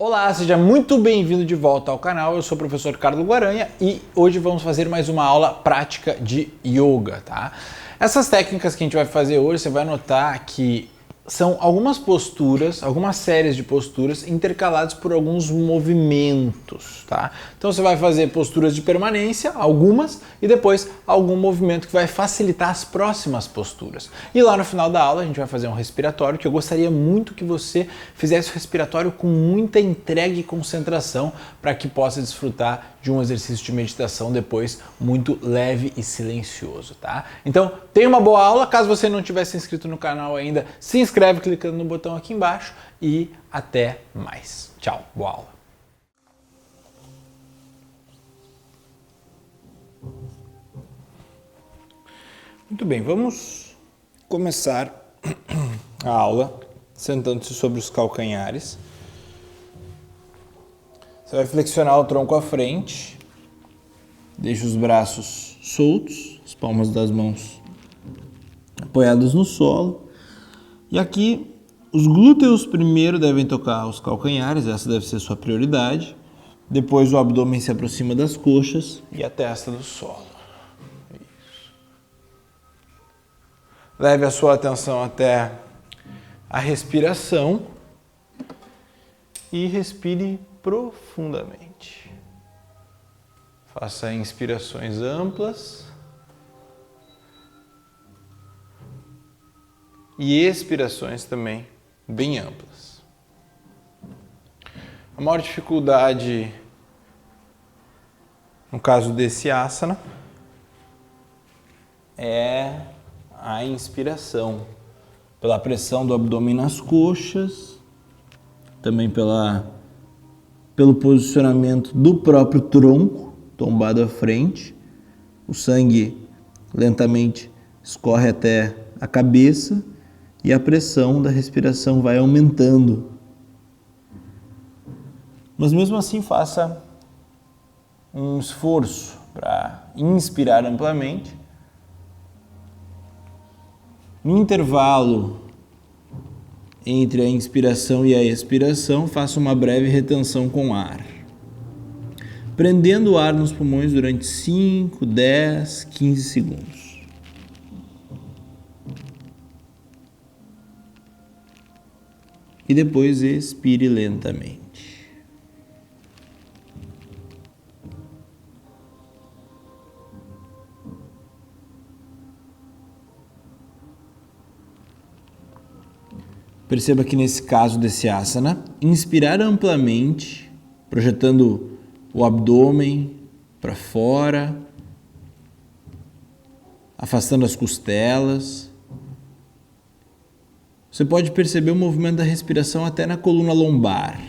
Olá, seja muito bem-vindo de volta ao canal. Eu sou o professor Carlos Guaranha e hoje vamos fazer mais uma aula prática de yoga, tá? Essas técnicas que a gente vai fazer hoje, você vai notar que são algumas posturas, algumas séries de posturas intercaladas por alguns movimentos, tá? Então você vai fazer posturas de permanência, algumas, e depois algum movimento que vai facilitar as próximas posturas. E lá no final da aula a gente vai fazer um respiratório, que eu gostaria muito que você fizesse o respiratório com muita entrega e concentração para que possa desfrutar de um exercício de meditação depois muito leve e silencioso, tá? Então, tenha uma boa aula. Caso você não tivesse inscrito no canal ainda, se inscreve clicando no botão aqui embaixo e até mais. Tchau, boa aula. Muito bem, vamos começar a aula sentando-se sobre os calcanhares. Você vai flexionar o tronco à frente, deixa os braços soltos, as palmas das mãos apoiadas no solo. E aqui, os glúteos primeiro devem tocar os calcanhares, essa deve ser a sua prioridade. Depois o abdômen se aproxima das coxas e a testa do solo. Isso. Leve a sua atenção até a respiração e respire profundamente. Faça inspirações amplas e expirações também bem amplas. A maior dificuldade no caso desse asana é a inspiração, pela pressão do abdômen nas coxas, também pelo posicionamento do próprio tronco tombado à frente. O sangue lentamente escorre até a cabeça e a pressão da respiração vai aumentando. Mas mesmo assim, faça um esforço para inspirar amplamente. No intervalo entre a inspiração e a expiração, faça uma breve retenção com ar, prendendo o ar nos pulmões durante 5, 10, 15 segundos. E depois expire lentamente. Perceba que nesse caso desse asana, inspirar amplamente, projetando o abdômen para fora, afastando as costelas. Você pode perceber o movimento da respiração até na coluna lombar.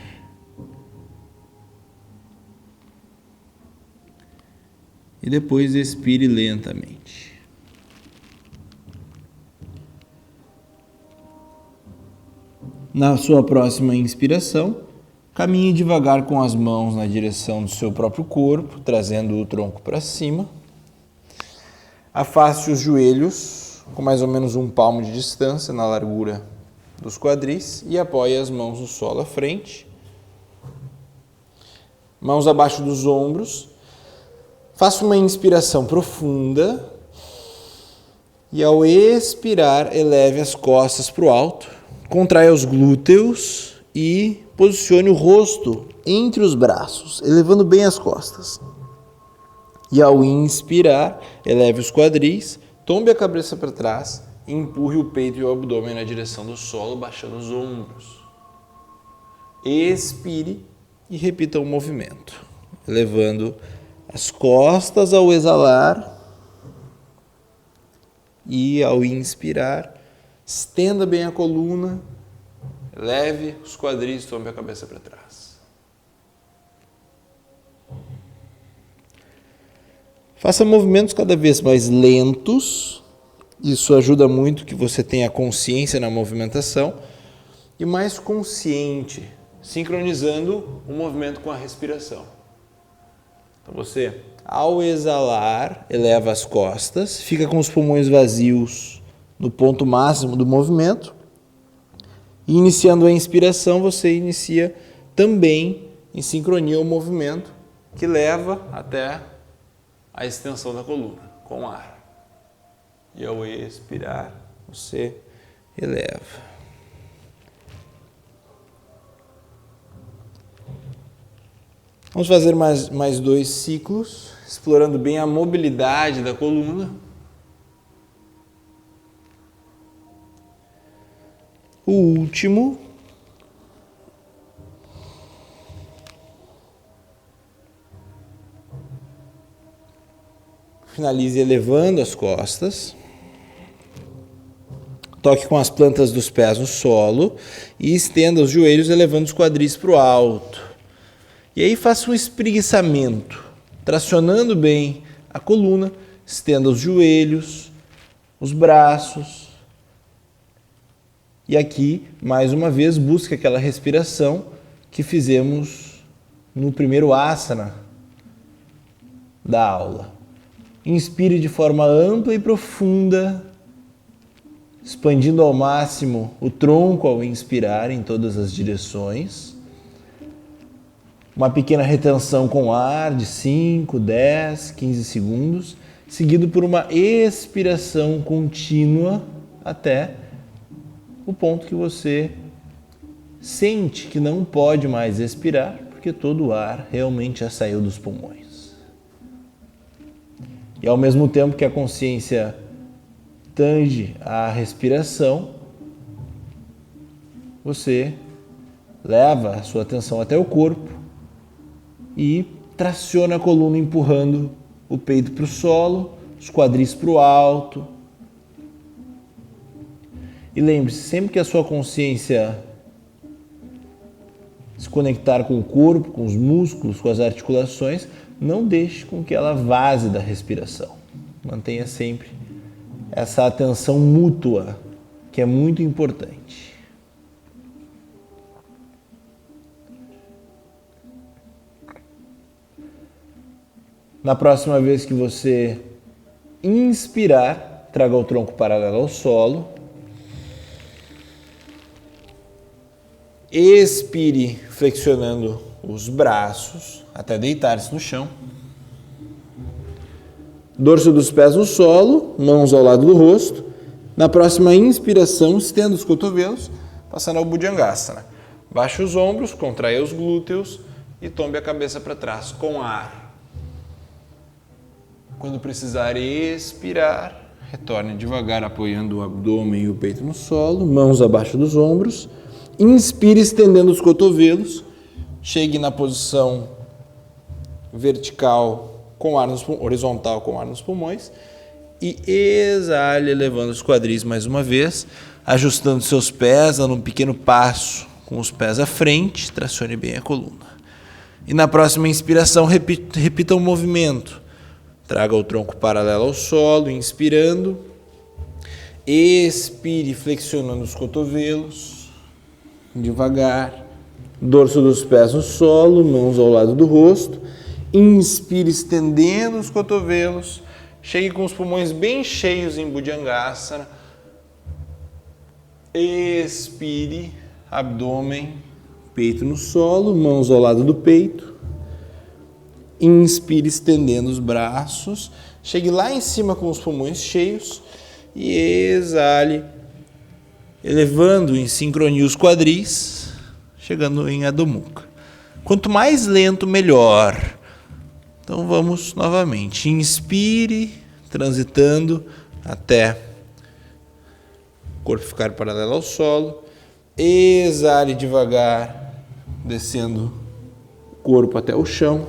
E depois expire lentamente. Na sua próxima inspiração, caminhe devagar com as mãos na direção do seu próprio corpo, trazendo o tronco para cima. Afaste os joelhos com mais ou menos um palmo de distância na largura dos quadris e apoie as mãos no solo à frente. Mãos abaixo dos ombros. Faça uma inspiração profunda e ao expirar, eleve as costas para o alto. Contraia os glúteos e posicione o rosto entre os braços, elevando bem as costas. E ao inspirar, eleve os quadris, tombe a cabeça para trás e empurre o peito e o abdômen na direção do solo, baixando os ombros. Expire e repita o movimento, elevando as costas ao exalar e ao inspirar, estenda bem a coluna, eleve os quadris, tombe a cabeça para trás. Faça movimentos cada vez mais lentos, isso ajuda muito que você tenha consciência na movimentação, e mais consciente, sincronizando o movimento com a respiração. Então você, ao exalar, eleva as costas, fica com os pulmões vazios no ponto máximo do movimento. E iniciando a inspiração, você inicia também em sincronia ao movimento que leva até a extensão da coluna com ar. E ao expirar, você eleva. Vamos fazer mais 2 ciclos, explorando bem a mobilidade da coluna. O último. Finalize elevando as costas. Toque com as plantas dos pés no solo e estenda os joelhos, elevando os quadris para o alto. E aí faça um espreguiçamento, tracionando bem a coluna, estenda os joelhos, os braços. E aqui, mais uma vez, busque aquela respiração que fizemos no primeiro asana da aula. Inspire de forma ampla e profunda, expandindo ao máximo o tronco ao inspirar em todas as direções. Uma pequena retenção com ar de 5, 10, 15 segundos, seguido por uma expiração contínua até o ponto que você sente que não pode mais expirar, porque todo o ar realmente já saiu dos pulmões. E ao mesmo tempo que a consciência tange a respiração, você leva a sua atenção até o corpo e traciona a coluna, empurrando o peito para o solo, os quadris para o alto. E lembre-se, sempre que a sua consciência se conectar com o corpo, com os músculos, com as articulações, não deixe com que ela vaze da respiração. Mantenha sempre essa atenção mútua, que é muito importante. Na próxima vez que você inspirar, traga o tronco paralelo ao solo. Expire flexionando os braços até deitar-se no chão. Dorso dos pés no solo, mãos ao lado do rosto. Na próxima inspiração, estenda os cotovelos, passando ao Bhujangasana. Baixe os ombros, contraia os glúteos e tombe a cabeça para trás com ar. Quando precisar expirar, retorne devagar, apoiando o abdômen e o peito no solo, mãos abaixo dos ombros. Inspire estendendo os cotovelos, chegue na posição vertical com ar horizontal com ar nos pulmões e exale elevando os quadris mais uma vez, ajustando seus pés, dando um pequeno passo com os pés à frente, tracione bem a coluna. E na próxima inspiração repita o movimento, traga o tronco paralelo ao solo, inspirando, expire flexionando os cotovelos, devagar, dorso dos pés no solo, mãos ao lado do rosto. Inspire estendendo os cotovelos, chegue com os pulmões bem cheios em Bhujangasana. Expire, abdômen, peito no solo, mãos ao lado do peito. Inspire estendendo os braços, chegue lá em cima com os pulmões cheios e exale, elevando em sincronia os quadris, chegando em Adho Mukha. Quanto mais lento, melhor. Então vamos novamente. Inspire, transitando até o corpo ficar paralelo ao solo. Exale devagar, descendo o corpo até o chão.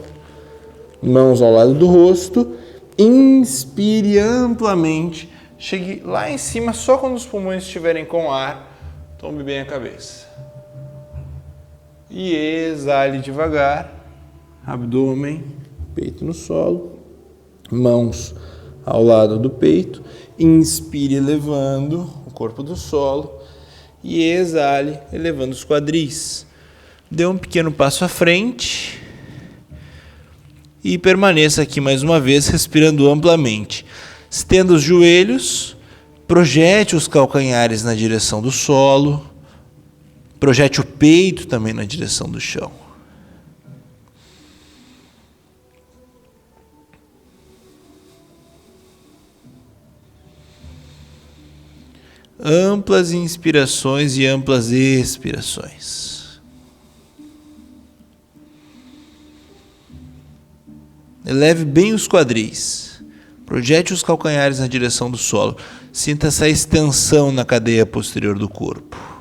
Mãos ao lado do rosto. Inspire amplamente. Chegue lá em cima só quando os pulmões estiverem com ar. Tome bem a cabeça. E exale devagar. Abdômen, peito no solo. Mãos ao lado do peito. Inspire elevando o corpo do solo. E exale elevando os quadris. Dê um pequeno passo à frente. E permaneça aqui mais uma vez respirando amplamente. Estenda os joelhos, projete os calcanhares na direção do solo, Projete o peito também na direção do chão. Amplas inspirações e amplas expirações. Eleve bem os quadris. Projete os calcanhares na direção do solo. Sinta essa extensão na cadeia posterior do corpo.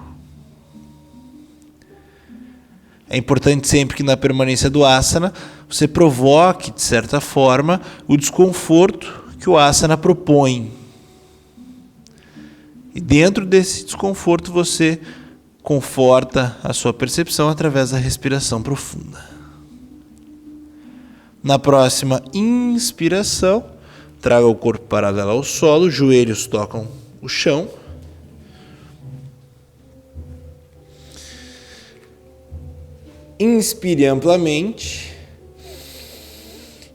É importante sempre que na permanência do asana você provoque, de certa forma, o desconforto que o asana propõe. E dentro desse desconforto você conforta a sua percepção através da respiração profunda. Na próxima inspiração, traga o corpo paralelo ao solo, os joelhos tocam o chão. Inspire amplamente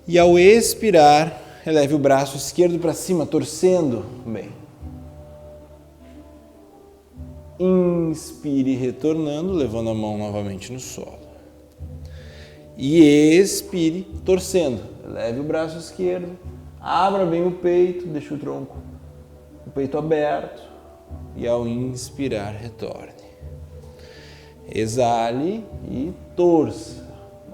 e ao expirar, eleve o braço esquerdo para cima, torcendo bem. Inspire retornando, levando a mão novamente no solo. E expire torcendo, eleve o braço esquerdo, abra bem o peito, deixe o peito aberto e ao inspirar retorne. Exale e torça.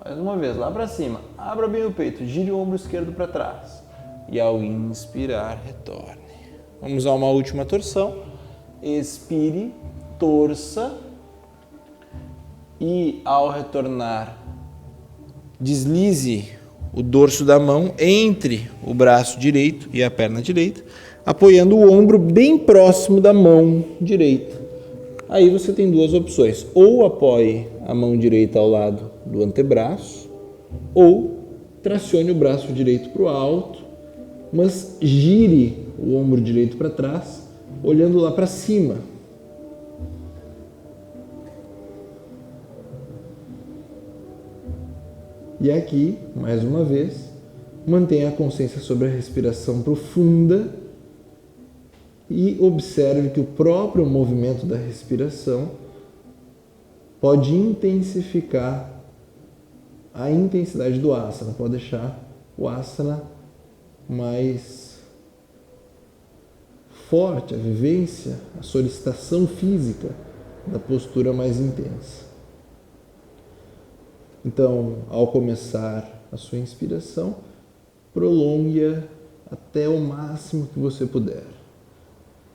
Mais uma vez, lá para cima. Abra bem o peito, gire o ombro esquerdo para trás. E ao inspirar, retorne. Vamos a uma última torção. Expire, torça. E ao retornar, deslize o dorso da mão entre o braço direito e a perna direita, apoiando o ombro bem próximo da mão direita. Aí você tem duas opções, ou apoie a mão direita ao lado do antebraço, ou tracione o braço direito para o alto, mas gire o ombro direito para trás, olhando lá para cima. E aqui, mais uma vez, mantenha a consciência sobre a respiração profunda e observe que o próprio movimento da respiração pode intensificar a intensidade do asana, pode deixar o asana mais forte, a vivência, a solicitação física da postura mais intensa. Então, ao começar a sua inspiração, prolongue-a até o máximo que você puder.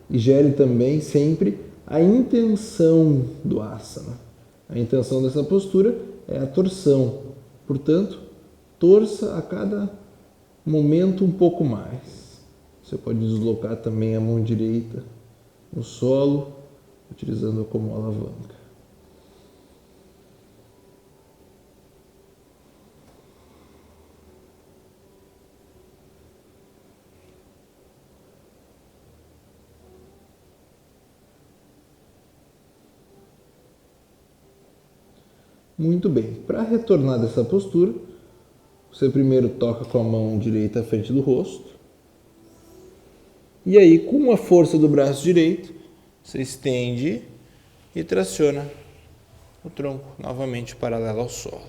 E gere também sempre a intenção do asana. A intenção dessa postura é a torção. Portanto, torça a cada momento um pouco mais. Você pode deslocar também a mão direita no solo, utilizando-a como alavanca. Muito bem, para retornar dessa postura, você primeiro toca com a mão direita à frente do rosto. E aí, com a força do braço direito, você estende e traciona o tronco novamente paralelo ao solo.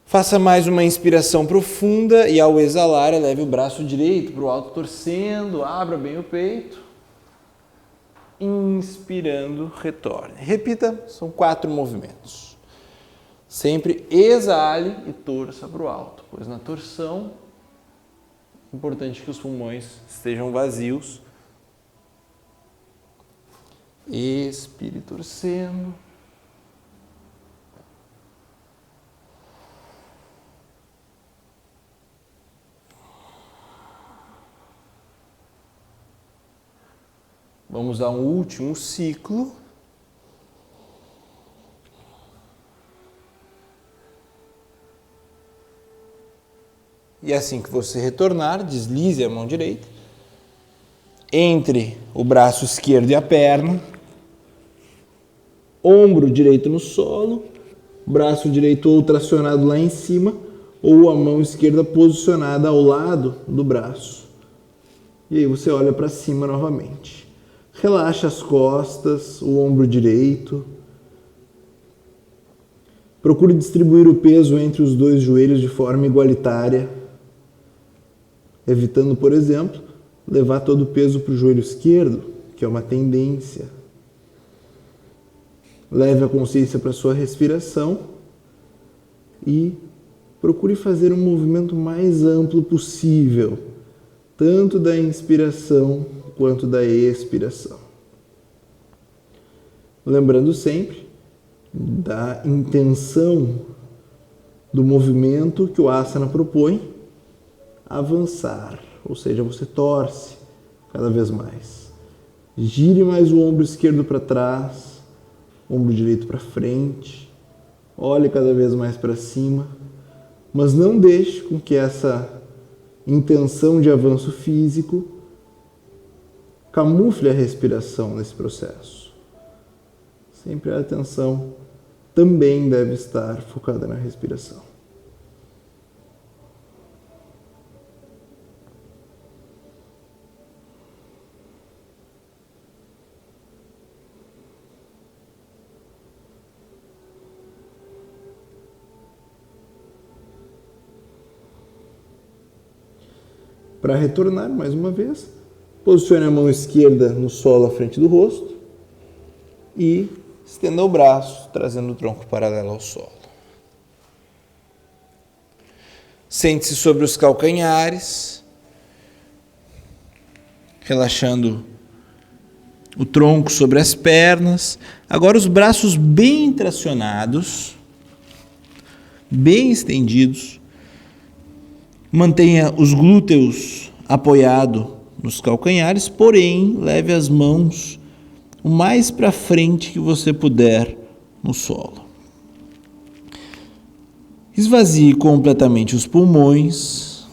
Faça mais uma inspiração profunda e ao exalar, eleve o braço direito para o alto, torcendo, abra bem o peito. Inspirando, retorne. Repita, são 4 movimentos. Sempre exale e torça para o alto, pois na torção é importante que os pulmões estejam vazios. Expire torcendo. Vamos dar um último ciclo. E assim que você retornar, deslize a mão direita entre o braço esquerdo e a perna, ombro direito no solo, braço direito ou tracionado lá em cima, ou a mão esquerda posicionada ao lado do braço. E aí você olha para cima novamente. Relaxa as costas, o ombro direito. Procure distribuir o peso entre os dois joelhos de forma igualitária, evitando, por exemplo, levar todo o peso para o joelho esquerdo, que é uma tendência. Leve a consciência para a sua respiração e procure fazer um movimento mais amplo possível, tanto da inspiração quanto da expiração. Lembrando sempre da intenção do movimento que o asana propõe, avançar, ou seja, você torce cada vez mais. Gire mais o ombro esquerdo para trás, ombro direito para frente, olhe cada vez mais para cima, mas não deixe com que essa intenção de avanço físico camufle a respiração nesse processo. Sempre a atenção também deve estar focada na respiração. Para retornar, mais uma vez, posicione a mão esquerda no solo à frente do rosto e estenda o braço, trazendo o tronco paralelo ao solo. Sente-se sobre os calcanhares, relaxando o tronco sobre as pernas. Agora os braços bem tracionados, bem estendidos. Mantenha os glúteos apoiados nos calcanhares, porém leve as mãos o mais para frente que você puder no solo. Esvazie completamente os pulmões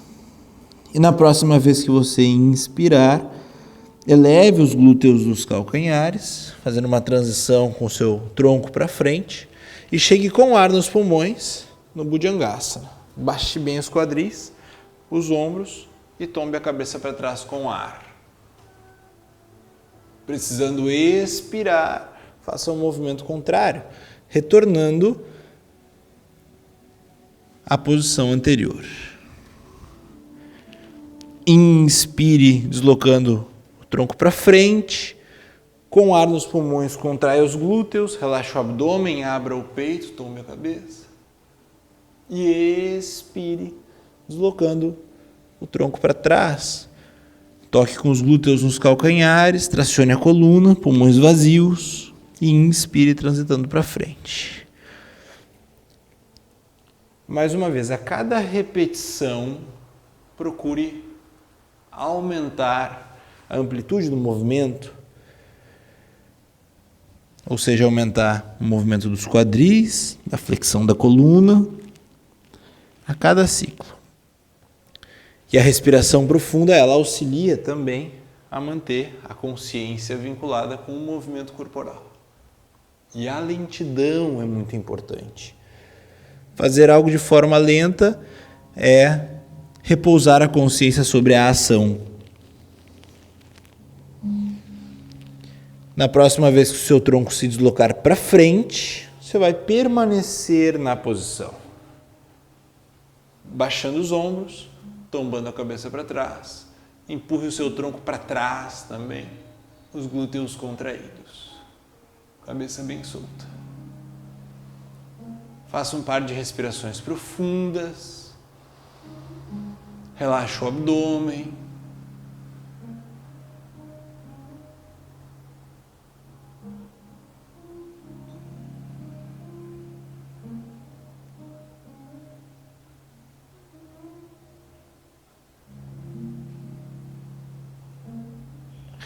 e na próxima vez que você inspirar, eleve os glúteos dos calcanhares, fazendo uma transição com o seu tronco para frente e chegue com ar nos pulmões no Bhujangasana. Baixe bem os quadris, os ombros e tombe a cabeça para trás com ar. Precisando expirar, faça um movimento contrário, retornando à posição anterior. Inspire, deslocando o tronco para frente, com ar nos pulmões, contraia os glúteos, relaxa o abdômen, abra o peito, tombe a cabeça. E expire, deslocando o tronco para trás. Toque com os glúteos nos calcanhares, tracione a coluna, pulmões vazios e inspire transitando para frente. Mais uma vez, a cada repetição, procure aumentar a amplitude do movimento, ou seja, aumentar o movimento dos quadris, da flexão da coluna, a cada ciclo. E a respiração profunda, ela auxilia também a manter a consciência vinculada com o movimento corporal. E a lentidão é muito importante. Fazer algo de forma lenta é repousar a consciência sobre a ação. Na próxima vez que o seu tronco se deslocar para frente, você vai permanecer na posição. Baixando os ombros, tombando a cabeça para trás. Empurre o seu tronco para trás também. Os glúteos contraídos. Cabeça bem solta. Faça um par de respirações profundas. Relaxa o abdômen.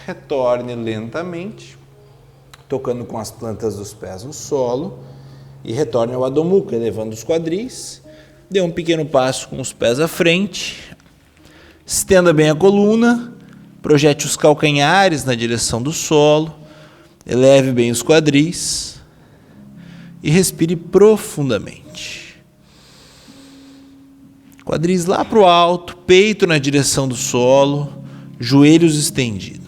Retorne lentamente, tocando com as plantas dos pés no solo, e retorne ao Adho Mukha, elevando os quadris. Dê um pequeno passo com os pés à frente, estenda bem a coluna, projete os calcanhares na direção do solo, eleve bem os quadris e respire profundamente. Quadris lá para o alto, peito na direção do solo, joelhos estendidos.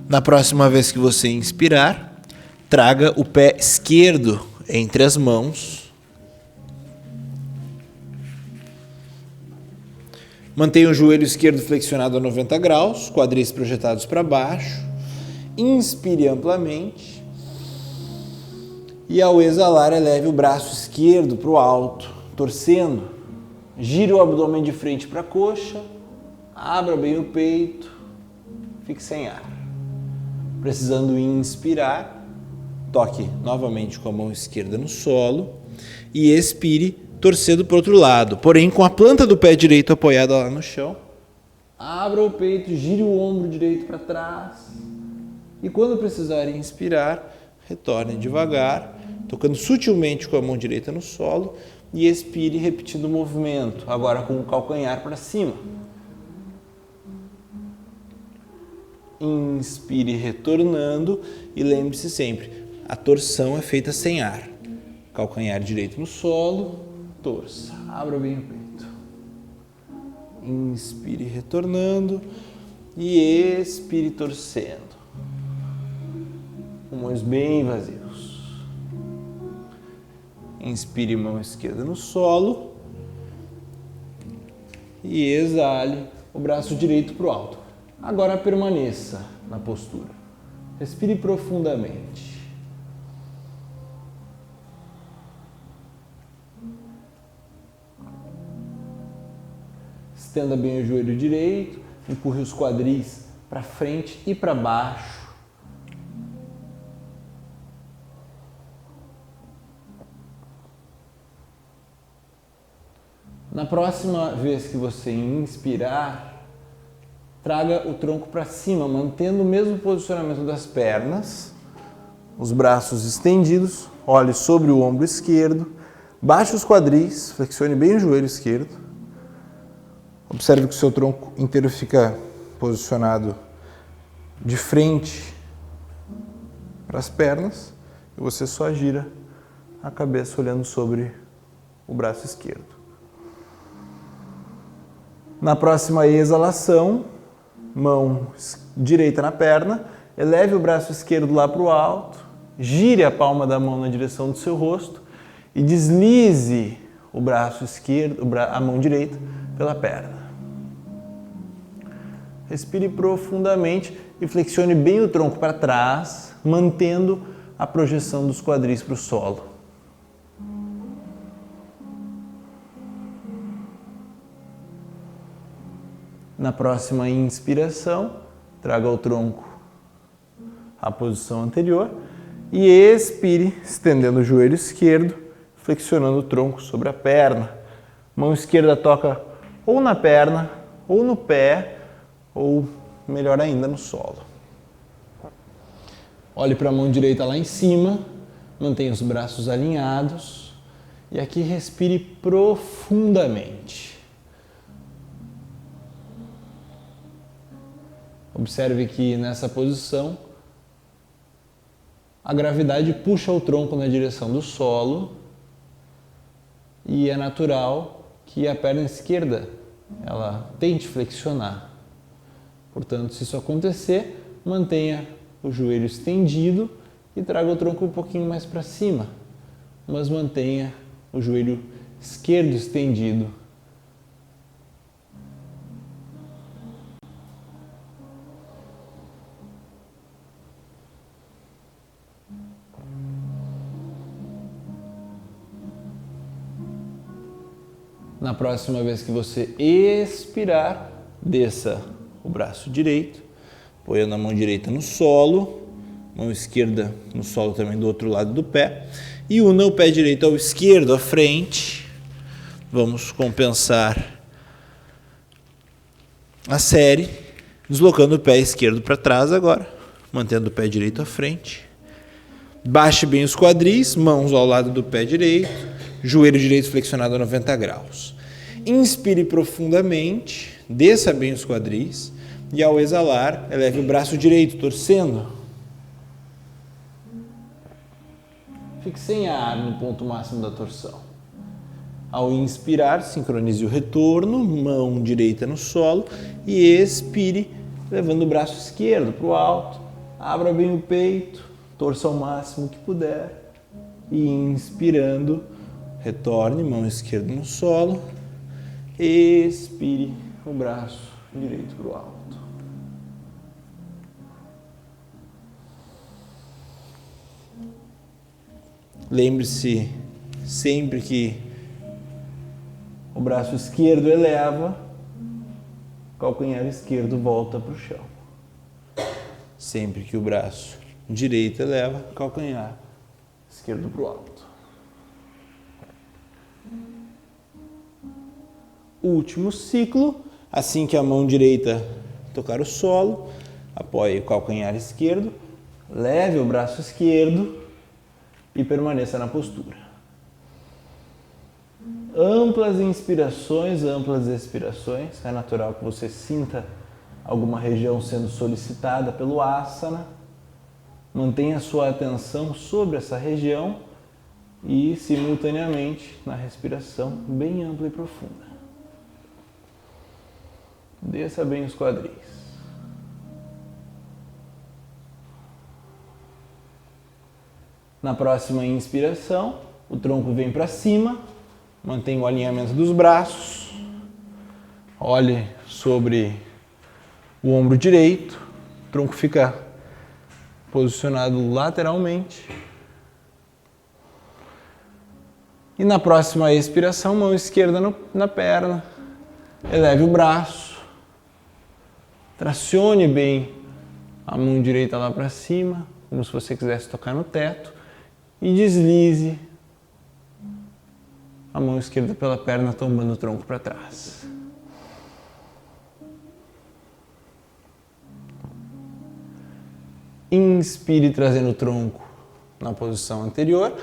Na próxima vez que você inspirar, traga o pé esquerdo entre as mãos. Mantenha o joelho esquerdo flexionado a 90 graus, quadris projetados para baixo. Inspire amplamente. E ao exalar, eleve o braço esquerdo para o alto, torcendo. Gire o abdômen de frente para a coxa. Abra bem o peito. Fique sem ar. Precisando inspirar, toque novamente com a mão esquerda no solo e expire torcendo para o outro lado, porém com a planta do pé direito apoiada lá no chão. Abra o peito, gire o ombro direito para trás e quando precisar inspirar, retorne devagar, tocando sutilmente com a mão direita no solo e expire repetindo o movimento, agora com o calcanhar para cima. Inspire retornando e lembre-se sempre, a torção é feita sem ar. Calcanhar direito no solo, torça, abra bem o peito. Inspire retornando e expire torcendo. Pulmões bem vazios. Inspire mão esquerda no solo e exale o braço direito para o alto. Agora permaneça na postura. Respire profundamente. Estenda bem o joelho direito, empurre os quadris para frente e para baixo. Na próxima vez que você inspirar, traga o tronco para cima, mantendo o mesmo posicionamento das pernas, os braços estendidos, olhe sobre o ombro esquerdo, baixe os quadris, flexione bem o joelho esquerdo. Observe que o seu tronco inteiro fica posicionado de frente para as pernas e você só gira a cabeça olhando sobre o braço esquerdo. Na próxima exalação, mão direita na perna, eleve o braço esquerdo lá para o alto, gire a palma da mão na direção do seu rosto e deslize o braço esquerdo, a mão direita pela perna. Respire profundamente e flexione bem o tronco para trás, mantendo a projeção dos quadris para o solo. Na próxima inspiração, traga o tronco à posição anterior e expire, estendendo o joelho esquerdo, flexionando o tronco sobre a perna. Mão esquerda toca ou na perna, ou no pé, ou melhor ainda, no solo. Olhe para a mão direita lá em cima, mantenha os braços alinhados e aqui respire profundamente. Observe que nessa posição a gravidade puxa o tronco na direção do solo e é natural que a perna esquerda ela tente flexionar. Portanto, se isso acontecer, mantenha o joelho estendido e traga o tronco um pouquinho mais para cima, mas mantenha o joelho esquerdo estendido. Na próxima vez que você expirar, desça o braço direito, apoiando a mão direita no solo, mão esquerda no solo também do outro lado do pé, e una o pé direito ao esquerdo, à frente. Vamos compensar a série, deslocando o pé esquerdo para trás agora, mantendo o pé direito à frente. Baixe bem os quadris, mãos ao lado do pé direito, joelho direito flexionado a 90 graus. Inspire profundamente, desça bem os quadris e ao exalar, eleve o braço direito, torcendo. Fique sem ar no ponto máximo da torção. Ao inspirar, sincronize o retorno, mão direita no solo e expire, levando o braço esquerdo para o alto, Abra bem o peito, torça ao máximo que puder. E inspirando, retorne, mão esquerda no solo. Expire o braço direito para o alto. Lembre-se, sempre que o braço esquerdo eleva, o calcanhar esquerdo volta para o chão. Sempre que o braço direito eleva, o calcanhar esquerdo para o alto. Último ciclo, assim que a mão direita tocar o solo, apoie o calcanhar esquerdo, leve o braço esquerdo e permaneça na postura. Amplas inspirações, amplas expirações. É natural que você sinta alguma região sendo solicitada pelo asana. Mantenha sua atenção sobre essa região e, simultaneamente, na respiração bem ampla e profunda. Desça bem os quadris. Na próxima inspiração, o tronco vem para cima, mantenha o alinhamento dos braços, olhe sobre o ombro direito, o tronco fica posicionado lateralmente. E na próxima expiração, mão esquerda na perna, eleve o braço, tracione bem a mão direita lá para cima, como se você quisesse tocar no teto. E deslize a mão esquerda pela perna, tombando o tronco para trás. Inspire, trazendo o tronco na posição anterior.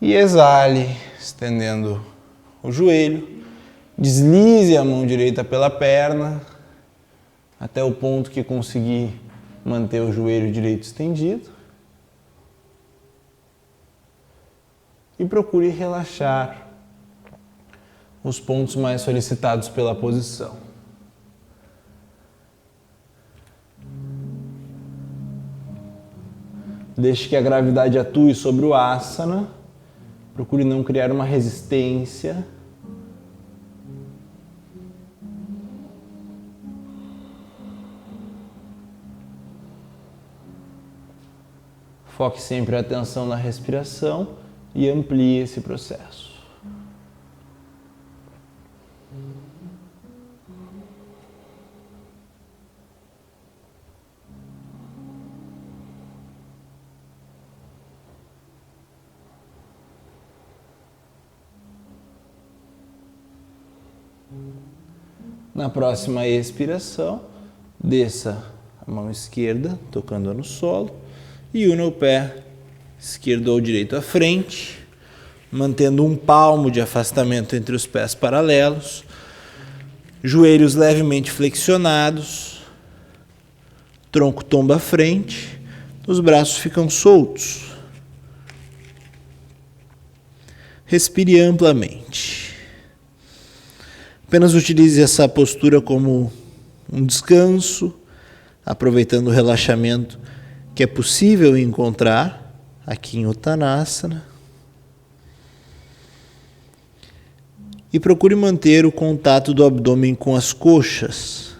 E exale, estendendo o joelho. Deslize a mão direita pela perna, até o ponto que conseguir manter o joelho direito estendido. E procure relaxar os pontos mais solicitados pela posição. Deixe que a gravidade atue sobre o asana. Procure não criar uma resistência. Foque sempre a atenção na respiração e amplie esse processo. Na próxima expiração, desça a mão esquerda, tocando no solo, e una o pé esquerdo ou direito à frente, mantendo 1 palmo de afastamento entre os pés paralelos, joelhos levemente flexionados, tronco tomba à frente, os braços ficam soltos. Respire amplamente. Apenas utilize essa postura como um descanso, aproveitando o relaxamento que é possível encontrar aqui em Uttanasana. E procure manter o contato do abdômen com as coxas.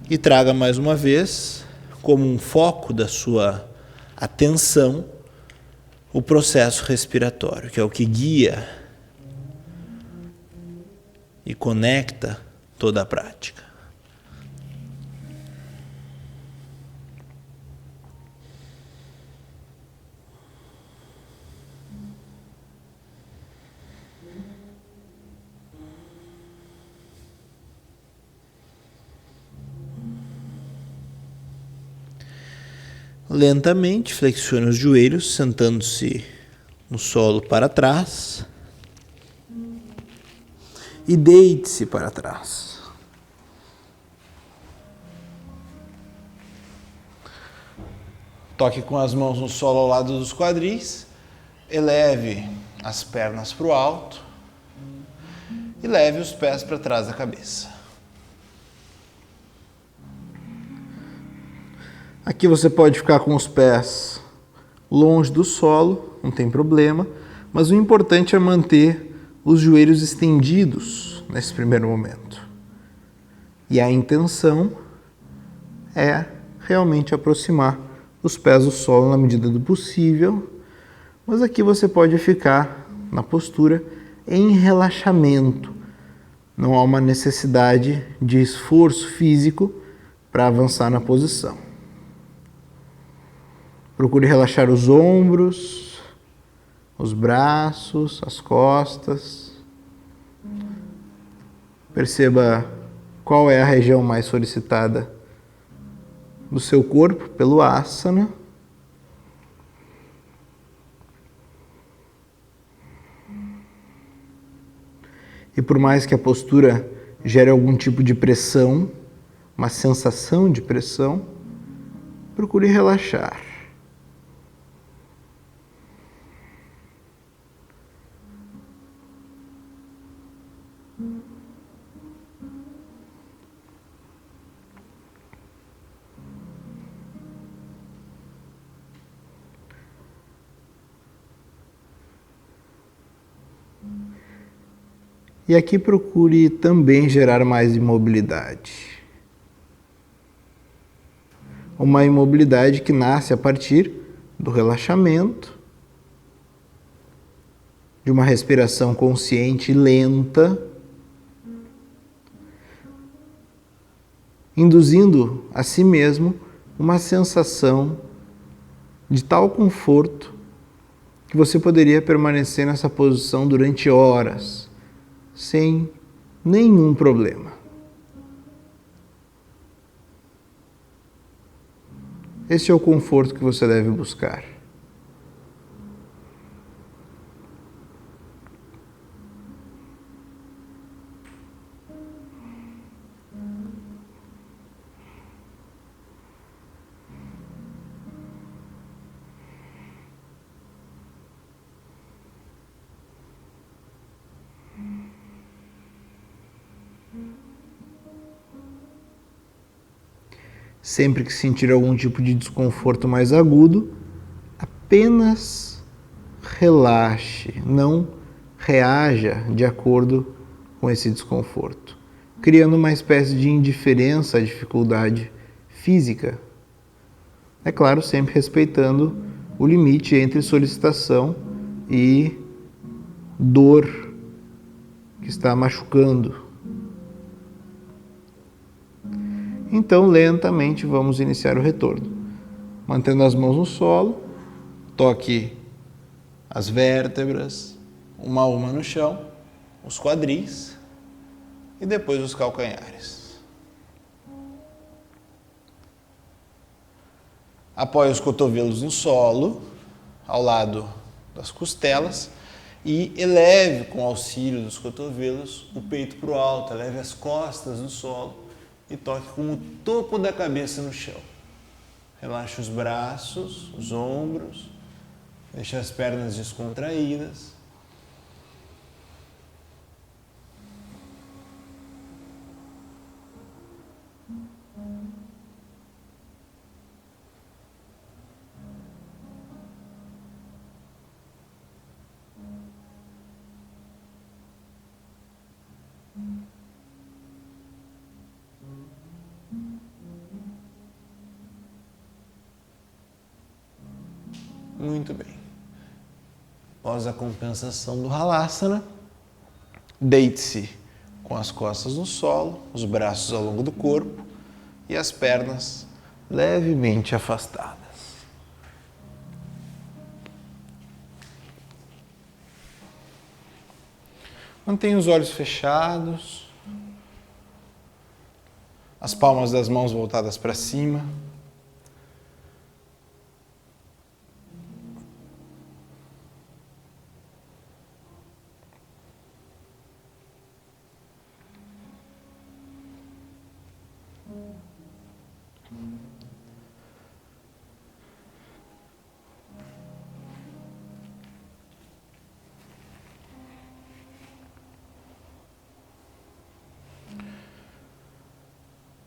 E traga mais uma vez, como um foco da sua atenção, o processo respiratório, que é o que guia e conecta toda a prática. Lentamente flexione os joelhos, sentando-se no solo para trás. E deite-se para trás. Toque com as mãos no solo ao lado dos quadris. Eleve as pernas para o alto. E leve os pés para trás da cabeça. Aqui você pode ficar com os pés longe do solo, não tem problema, mas o importante é manter os joelhos estendidos nesse primeiro momento. E a intenção é realmente aproximar os pés do solo na medida do possível, mas aqui você pode ficar na postura em relaxamento. Não há uma necessidade de esforço físico para avançar na posição. Procure relaxar os ombros, os braços, as costas. Perceba qual é a região mais solicitada do seu corpo pelo asana. E por mais que a postura gere algum tipo de pressão, uma sensação de pressão, procure relaxar. E aqui procure também gerar mais imobilidade. Uma imobilidade que nasce a partir do relaxamento, de uma respiração consciente e lenta, induzindo a si mesmo uma sensação de tal conforto que você poderia permanecer nessa posição durante horas, sem nenhum problema. Esse é o conforto que você deve buscar. Sempre que sentir algum tipo de desconforto mais agudo, apenas relaxe, não reaja de acordo com esse desconforto, criando uma espécie de indiferença à dificuldade física. É claro, sempre respeitando o limite entre solicitação e dor que está machucando. Então, lentamente, vamos iniciar o retorno. Mantendo as mãos no solo, toque as vértebras, uma a uma no chão, os quadris e depois os calcanhares. Apoie os cotovelos no solo, ao lado das costelas, e eleve com o auxílio dos cotovelos o peito para o alto, eleve as costas no solo e toque com o topo da cabeça no chão. Relaxe os braços, os ombros, deixe as pernas descontraídas. Muito bem. Após a compensação do Halasana, deite-se com as costas no solo, os braços ao longo do corpo e as pernas levemente afastadas. Mantenha os olhos fechados, as palmas das mãos voltadas para cima.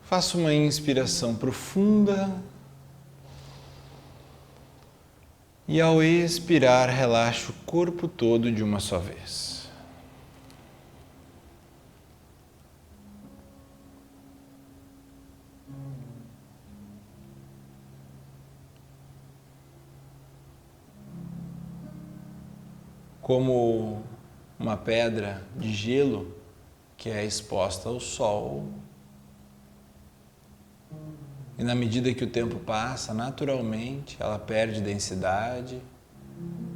Faça uma inspiração profunda E ao expirar, relaxa o corpo todo de uma só vez. Como uma pedra de gelo que é exposta ao sol, e na medida que o tempo passa, naturalmente ela perde densidade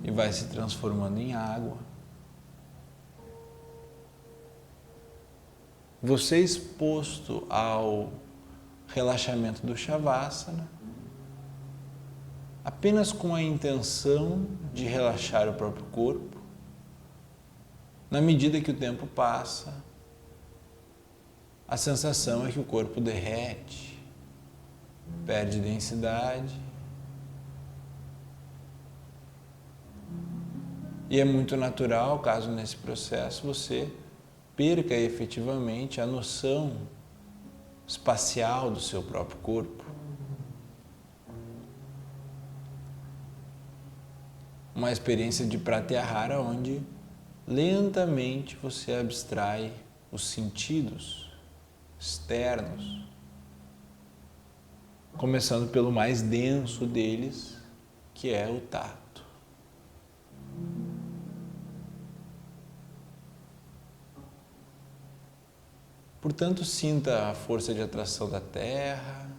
e vai se transformando em água. Você exposto ao relaxamento do Shavasana, apenas com a intenção de relaxar o próprio corpo, na medida que o tempo passa, a sensação é que o corpo derrete, perde densidade, e é muito natural, caso nesse processo você perca efetivamente a noção espacial do seu próprio corpo. Uma experiência de pratyahara onde lentamente você abstrai os sentidos externos, começando pelo mais denso deles, que é o tato. Portanto, sinta a força de atração da Terra.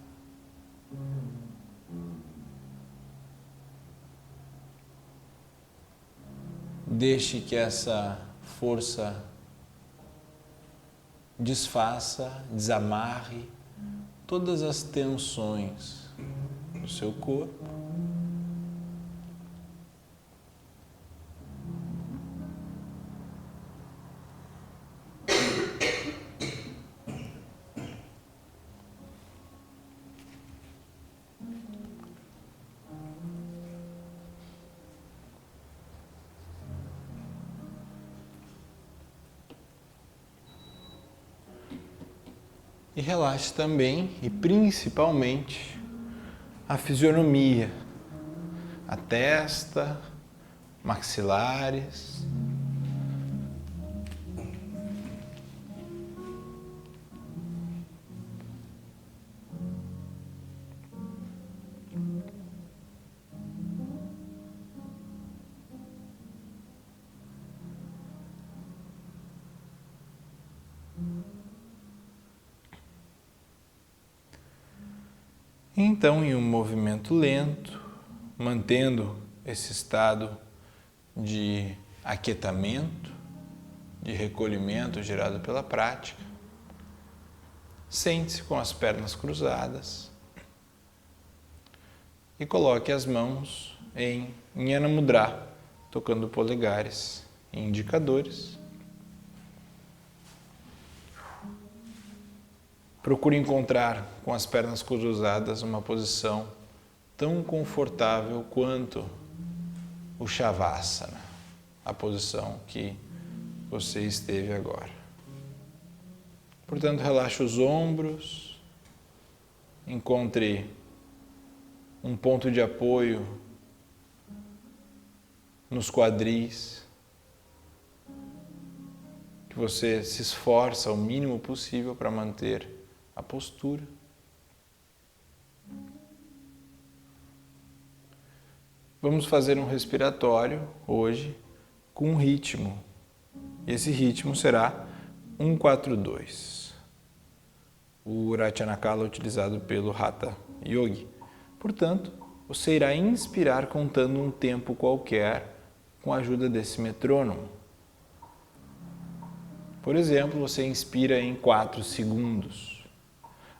Deixe que essa força desfaça, desamarre todas as tensões do seu corpo. E relaxe também e principalmente a fisionomia, a testa, maxilares. Então, em um movimento lento, mantendo esse estado de aquietamento, de recolhimento gerado pela prática, sente-se com as pernas cruzadas e coloque as mãos em Jnana Mudra, tocando polegares e indicadores. Procure encontrar com as pernas cruzadas uma posição tão confortável quanto o Shavasana, a posição que você esteve agora. Portanto, relaxe os ombros, encontre um ponto de apoio nos quadris, que você se esforça o mínimo possível para manter a postura. Vamos fazer um respiratório hoje com um ritmo. Esse ritmo será 1-4-2. O Rachanakala utilizado pelo Hatha Yogi. Portanto, você irá inspirar contando um tempo qualquer com a ajuda desse metrônomo. Por exemplo, você inspira em 4 segundos.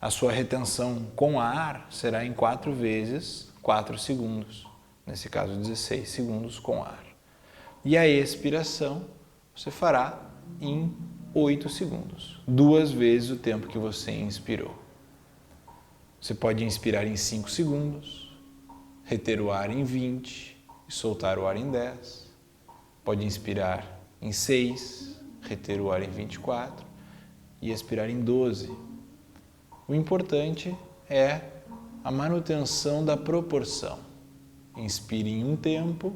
A sua retenção com ar será em 4 vezes 4 segundos. Nesse caso, 16 segundos com ar. E a expiração você fará em 8 segundos. 2 vezes o tempo que você inspirou. Você pode inspirar em 5 segundos, reter o ar em 20 e soltar o ar em 10. Pode inspirar em 6, reter o ar em 24 e expirar em 12. O importante é a manutenção da proporção inspire em um tempo,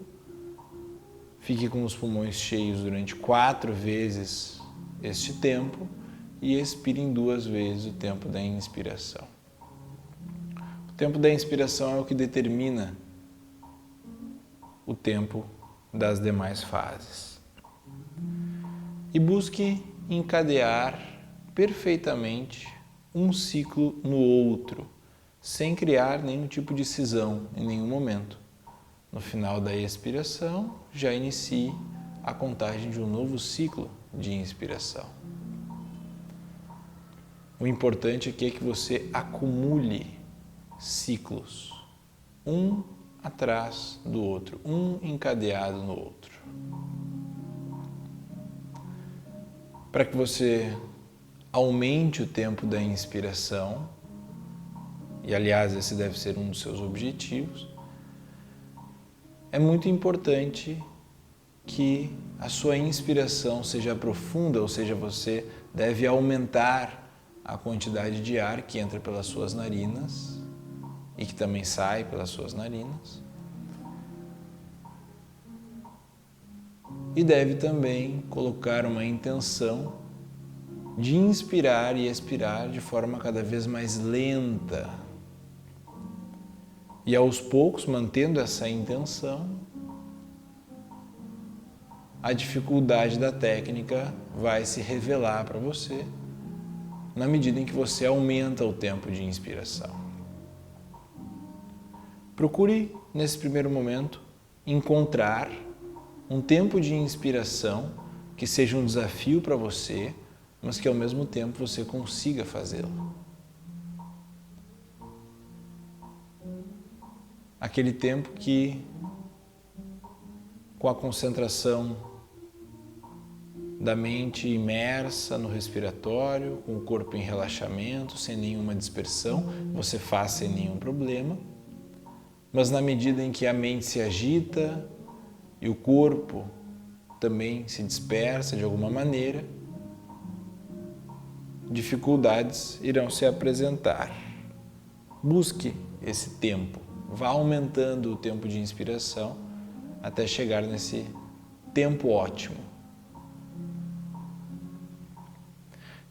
fique com os pulmões cheios durante 4 vezes este tempo e expire em 2 vezes o tempo da inspiração. O tempo da inspiração é o que determina o tempo das demais fases. E busque encadear perfeitamente um ciclo no outro, sem criar nenhum tipo de cisão em nenhum momento. No final da expiração, já inicie a contagem de um novo ciclo de inspiração. O importante aqui é que você acumule ciclos, um atrás do outro, um encadeado no outro. Para que você aumente o tempo da inspiração, e aliás esse deve ser um dos seus objetivos, é muito importante que a sua inspiração seja profunda, ou seja, você deve aumentar a quantidade de ar que entra pelas suas narinas e que também sai pelas suas narinas. E deve também colocar uma intenção de inspirar e expirar de forma cada vez mais lenta. E aos poucos, mantendo essa intenção, a dificuldade da técnica vai se revelar para você na medida em que você aumenta o tempo de inspiração. Procure, nesse primeiro momento, encontrar um tempo de inspiração que seja um desafio para você, mas que ao mesmo tempo você consiga fazê-lo. Aquele tempo que, com a concentração da mente imersa no respiratório, com o corpo em relaxamento, sem nenhuma dispersão, você faz sem nenhum problema, mas na medida em que a mente se agita e o corpo também se dispersa de alguma maneira, dificuldades irão se apresentar. Busque esse tempo, vá aumentando o tempo de inspiração até chegar nesse tempo ótimo.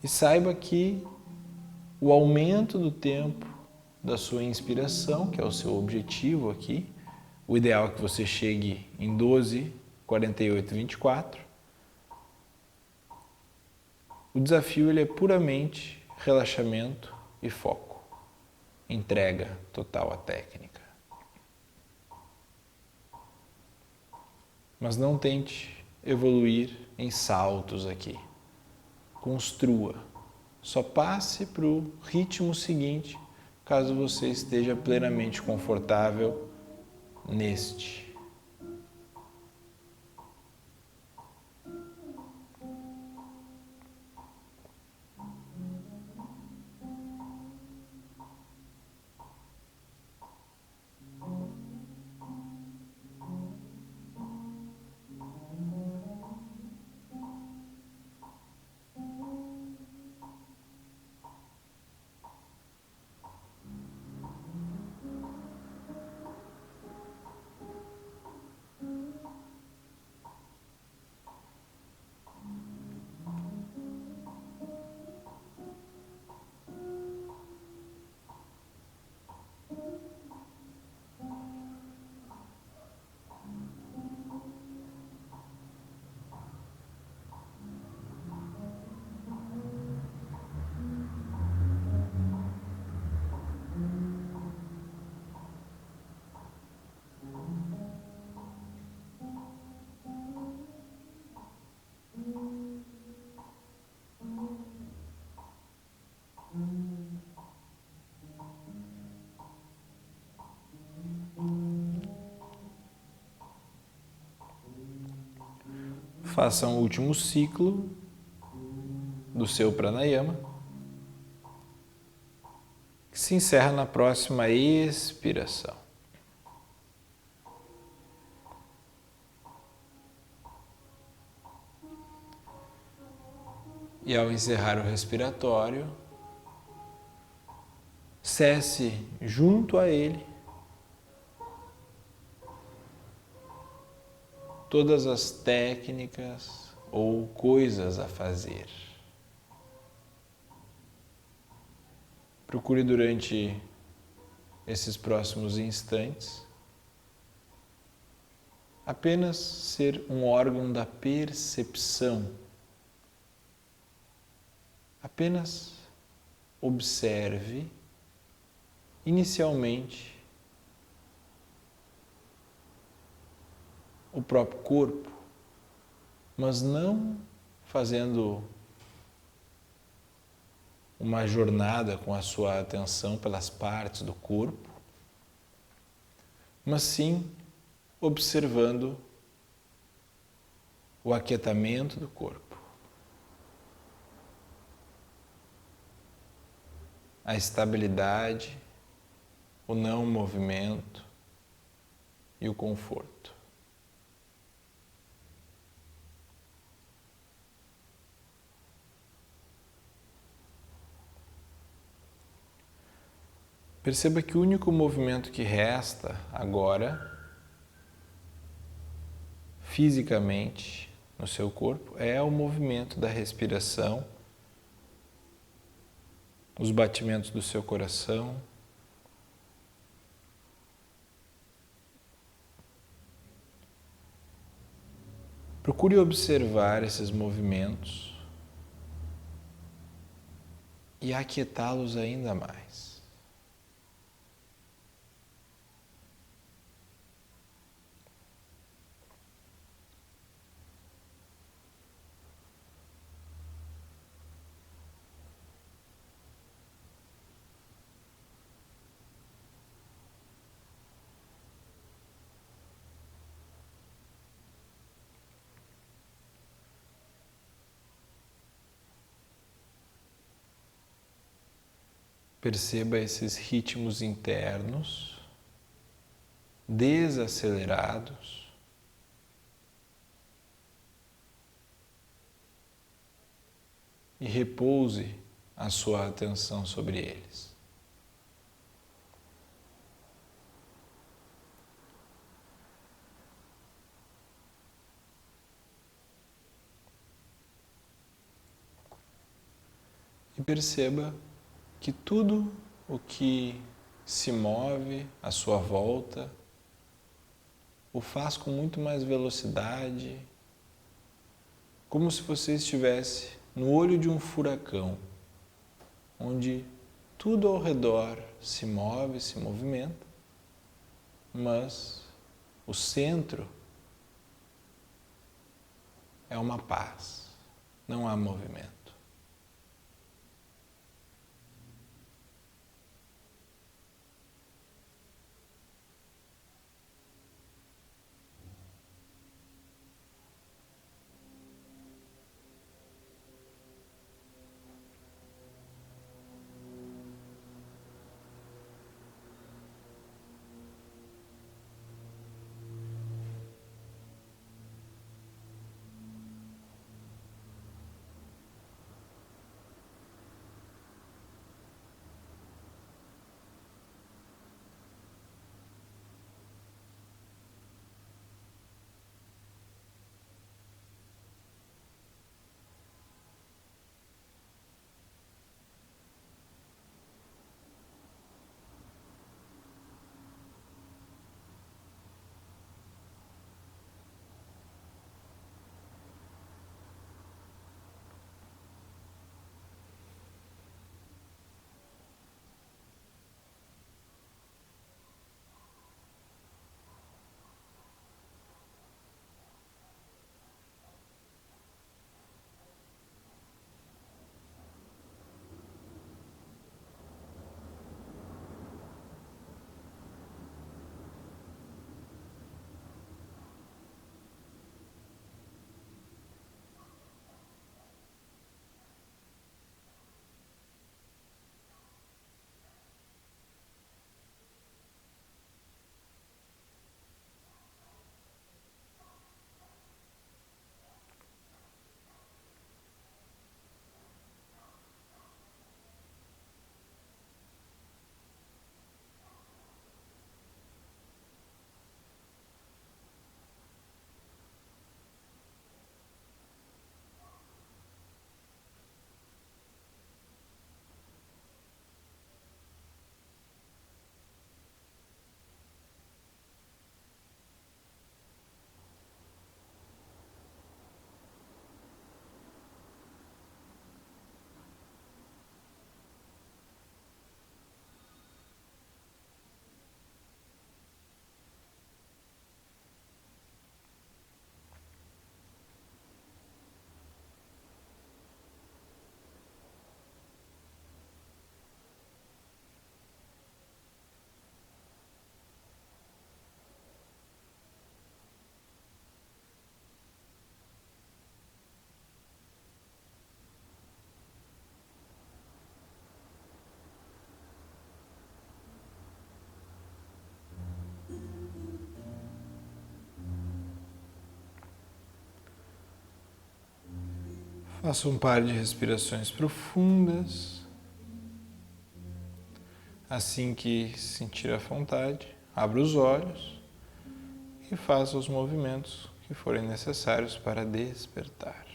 E saiba que o aumento do tempo da sua inspiração, que é o seu objetivo aqui, o ideal é que você chegue em 12, 48, 24. O desafio ele é puramente relaxamento e foco, entrega total à técnica. Mas não tente evoluir em saltos aqui. Construa. Só passe para o ritmo seguinte, caso você esteja plenamente confortável neste. Faça um último ciclo do seu pranayama, que se encerra na próxima expiração. E ao encerrar o respiratório, cesse junto a ele todas as técnicas ou coisas a fazer. Procure durante esses próximos instantes apenas ser um órgão da percepção. Apenas observe inicialmente o próprio corpo, mas não fazendo uma jornada com a sua atenção pelas partes do corpo, mas sim observando o aquietamento do corpo, a estabilidade, o não movimento e o conforto. Perceba que o único movimento que resta agora, fisicamente, no seu corpo, é o movimento da respiração, os batimentos do seu coração. Procure observar esses movimentos e aquietá-los ainda mais. Perceba esses ritmos internos desacelerados e repouse a sua atenção sobre eles. E perceba que tudo o que se move à sua volta o faz com muito mais velocidade, como se você estivesse no olho de um furacão, onde tudo ao redor se move, se movimenta, mas o centro é uma paz, não há movimento. Faça um par de respirações profundas. Assim que sentir a vontade, abra os olhos e faça os movimentos que forem necessários para despertar.